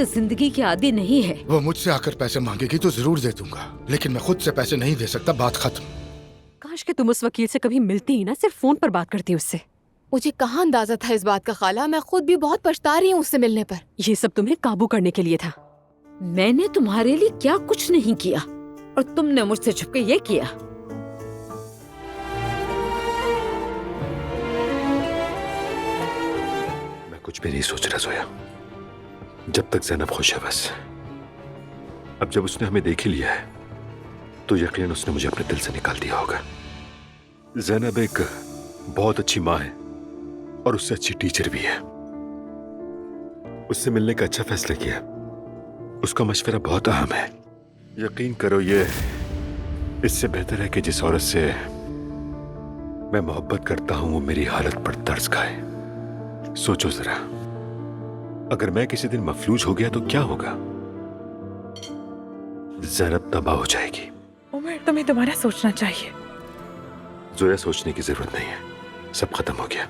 जिंदगी के आदी नहीं है। वो मुझसे आकर पैसे मांगेगी तो जरूर दे दूंगा, लेकिन मैं खुद से पैसे नहीं दे सकता। बात खत्म। काश कि तुम उस वकील से कभी मिलती ही ना, सिर्फ फोन पर बात करती उससे। मुझे कहाँ अंदाजा था इस बात का खाला, मैं खुद भी बहुत पछता रही हूँ उससे मिलने पर। ये सब तुम्हें काबू करने के लिए था। मैंने तुम्हारे लिए क्या कुछ नहीं किया और तुमने मुझसे छुपके ये किया। मैं कुछ भी नहीं सोच रहा जोया, जब तक ज़ैनब खुश है बस। अब जब उसने हमें देख ही लिया है तो यकीनन उसने मुझे अपने दिल से निकाल दिया होगा। ज़ैनब एक बहुत अच्छी माँ है और उससे अच्छी टीचर भी है। उससे मिलने का अच्छा फैसला किया। उसका मशवरा बहुत अहम है। यकीन करो, ये इससे बेहतर है कि जिस औरत से मैं मोहब्बत करता हूं वो मेरी हालत पर तरस खाए। सोचो जरा, अगर मैं किसी दिन मफलूज हो गया तो क्या होगा? ज़ैनब तबाह हो जाएगी। उमर, तुम्हें दोबारा सोचना चाहिए। जोया, सोचने की जरूरत नहीं है, सब खत्म हो गया।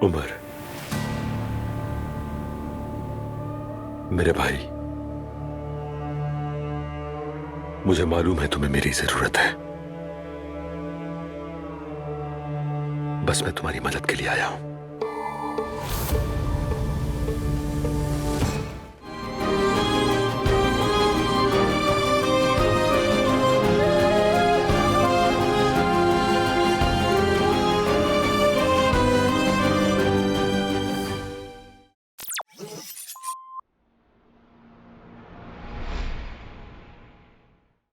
उमर, मेरे भाई, मुझे मालूम है तुम्हें मेरी जरूरत है। बस मैं तुम्हारी मदद के लिए आया हूं।